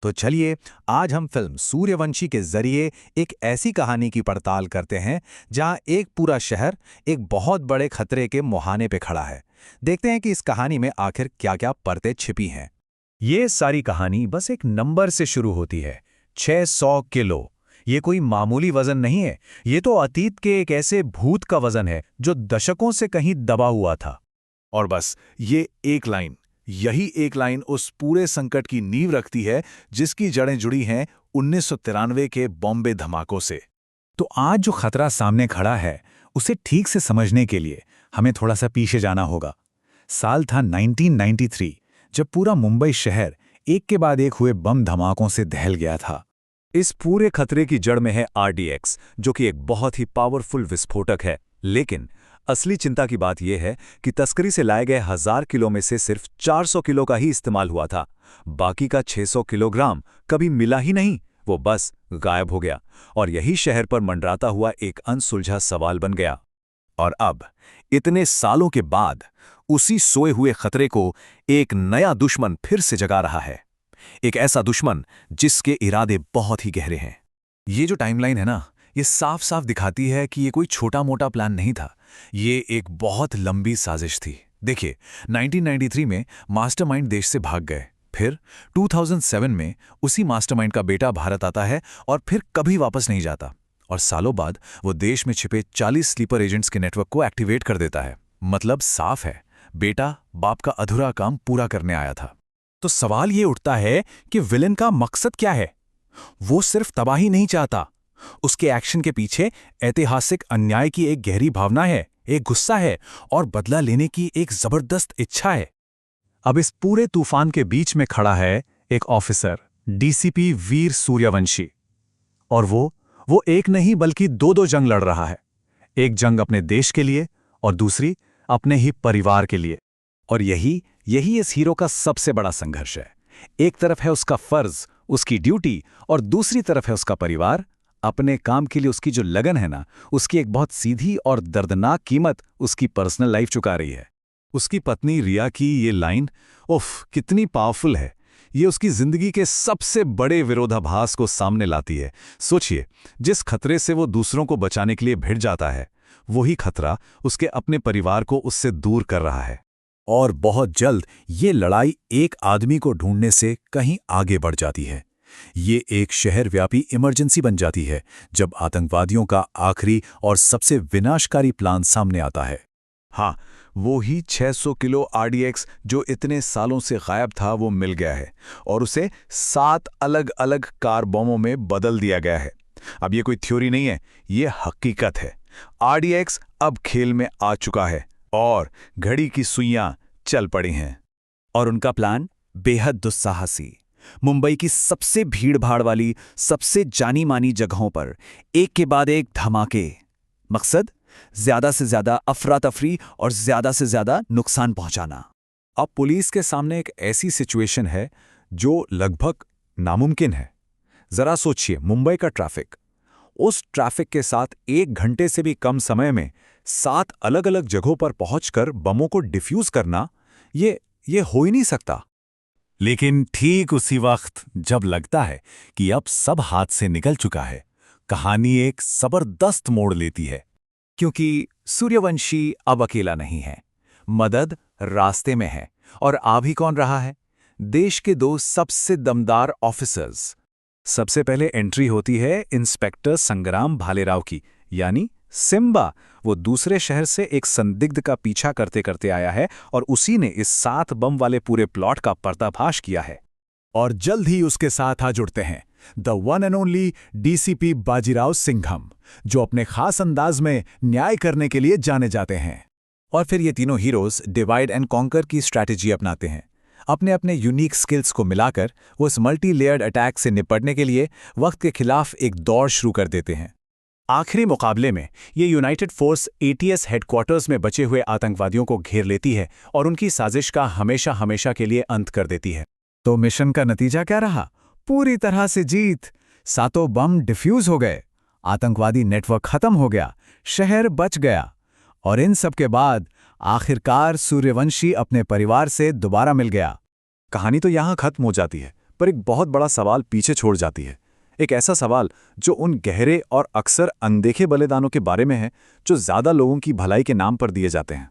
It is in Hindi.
तो चलिए, आज हम फिल्म सूर्यवंशी के जरिए एक ऐसी कहानी की पड़ताल करते हैं जहां एक पूरा शहर एक बहुत बड़े खतरे के मुहाने पे खड़ा है। देखते हैं कि इस कहानी में आखिर क्या-क्या परतें छिपी हैं। ये सारी कहानी बस एक नंबर से शुरू होती है। 600 किलो। ये कोई मामूली वजन नहीं है। ये तो अतीत के एक ऐसे भूत का वजन है जो दशकों से कहीं दबा हुआ था। और बस ये एक लाइन, यही एक लाइन उस पूरे संकट की नींव रखती है जिसकी जड़ें जुड़ी हैं 1993 के बॉम्बे धमाकों से। तो आज जो खतरा सामने खड़ा है, उसे ठीक से समझने के लिए हमें थोड़ा सा पीछे जाना होगा। साल था 1993, जब पूरा मुंबई शहर एक के बाद एक हुए बम धमाकों से दहल गया था। इस पूरे खतरे की जड़ में है RDX, जो कि एक बहुत ही पावरफुल विस्फोटक है। लेकिन असली चिंता की बात यह है कि तस्करी से लाए गए 1000 किलो में से सिर्फ 400 किलो का ही इस्तेमाल हुआ था। बाकी का 600 किलोग्राम कभी मिला ही नहीं, वो बस गायब हो गया। और यही शहर पर मंडराता हुआ एक अनसुलझा सवाल बन गया। और अब इतने सालों के बाद उसी सोए हुए खतरे को एक नया दुश्मन फिर से जगा रहा है। एक ऐसा दुश्मन जिसके इरादे बहुत ही गहरे हैं। ये जो टाइमलाइन है ना, ये साफ साफ दिखाती है कि ये कोई छोटा मोटा प्लान नहीं था। ये एक बहुत लंबी साजिश थी। देखिए, 1993 में मास्टरमाइंड देश से भाग गए। फिर 2007 में उसी मास्टरमाइंड का बेटा भारत आता है और फिर कभी वापस नहीं जाता। और सालों बाद वो देश में छिपे 40 स्लीपर एजेंट्स के नेटवर्क को एक्टिवेट कर देता है। मतलब साफ है, बेटा बाप का अधूरा काम पूरा करने आया था। तो सवाल ये उठता है कि विलेन का मकसद क्या है? वो सिर्फ तबाही नहीं चाहता, उसके एक्शन के पीछे ऐतिहासिक अन्याय की एक गहरी भावना है, एक गुस्सा है और बदला लेने की एक जबरदस्त इच्छा है। अब इस पूरे तूफान के बीच में खड़ा है एक ऑफिसर, DCP वीर सूर्यवंशी। और वो एक नहीं बल्कि दो जंग लड़ रहा है। एक जंग अपने देश के लिए और दूसरी अपने ही परिवार के लिए। और यही इस हीरो का सबसे बड़ा संघर्ष है। एक तरफ है उसका फर्ज, उसकी ड्यूटी, और दूसरी तरफ है उसका परिवार। अपने काम के लिए उसकी जो लगन है ना, उसकी एक बहुत सीधी और दर्दनाक कीमत उसकी पर्सनल लाइफ चुका रही है। उसकी पत्नी रिया की ये लाइन, उफ, कितनी पावरफुल है। ये उसकी जिंदगी के सबसे बड़े विरोधाभास को सामने लाती है। सोचिए, जिस खतरे से वो दूसरों को बचाने के लिए भिड़ जाता है, वही खतरा उसके अपने परिवार को उससे दूर कर रहा है। और बहुत जल्द ये लड़ाई एक आदमी को ढूंढने से कहीं आगे बढ़ जाती है। ये एक शहरव्यापी इमरजेंसी बन जाती है जब आतंकवादियों का आखिरी और सबसे विनाशकारी प्लान सामने आता है। हाँ, वो ही 600 किलो RDX जो इतने सालों से गायब था, वो मिल गया है और उसे 7 अलग अलग कार बमों में बदल दिया गया है। अब ये कोई थ्योरी नहीं है, ये हकीकत है। RDX अब खेल में आ चुका है और घड़ी की सुइयां चल पड़ी हैं। और उनका प्लान बेहद दुस्साहसी। मुंबई की सबसे भीड़-भाड़ वाली, सबसे जानी मानी जगहों पर एक के बाद एक धमाके। मकसद ज्यादा से ज्यादा अफरा तफरी और ज्यादा से ज्यादा नुकसान पहुंचाना। अब पुलिस के सामने एक ऐसी सिचुएशन है जो लगभग नामुमकिन है। जरा सोचिए, मुंबई का ट्रैफिक, उस ट्रैफिक के साथ 1 घंटे से भी कम समय में 7 अलग अलग जगहों पर पहुंचकर बमों को डिफ्यूज करना, ये हो ही नहीं सकता। लेकिन ठीक उसी वक्त जब लगता है कि अब सब हाथ से निकल चुका है, कहानी एक जबरदस्त मोड़ लेती है। क्योंकि सूर्यवंशी अब अकेला नहीं है, मदद रास्ते में है। और आ भी कौन रहा है? देश के 2 सबसे दमदार ऑफिसर्स। सबसे पहले एंट्री होती है इंस्पेक्टर संग्राम भालेराव की, यानी सिम्बा। वो दूसरे शहर से एक संदिग्ध का पीछा करते करते आया है और उसी ने इस 7 बम वाले पूरे प्लॉट का पर्दाफाश किया है। और जल्द ही उसके साथ आ जुड़ते हैं the one and only DCP Bajirao Singham, जो अपने खास अंदाज में न्याय करने के लिए जाने जाते हैं। और फिर ये तीनों हीरोज डिवाइड एंड कॉन्कर की स्ट्रैटेजी अपनाते हैं। अपने अपने यूनिक स्किल्स को मिलाकर वो इस मल्टी लेयर्ड अटैक से निपटने के लिए वक्त के खिलाफ एक दौड़ शुरू कर देते हैं। आखिरी मुकाबले में ये यूनाइटेड फोर्स ATS हेडक्वार्टर्स में बचे हुए आतंकवादियों को घेर लेती है और उनकी साजिश का हमेशा हमेशा के लिए अंत कर देती है। तो मिशन का नतीजा क्या रहा? पूरी तरह से जीत। 7 बम डिफ्यूज हो गए, आतंकवादी नेटवर्क खत्म हो गया, शहर बच गया। और इन सब के बाद आखिरकार सूर्यवंशी अपने परिवार से दोबारा मिल गया। कहानी तो यहां खत्म हो जाती है, पर एक बहुत बड़ा सवाल पीछे छोड़ जाती है। एक ऐसा सवाल जो उन गहरे और अक्सर अनदेखे बलिदानों के बारे में है जो ज़्यादा लोगों की भलाई के नाम पर दिए जाते हैं।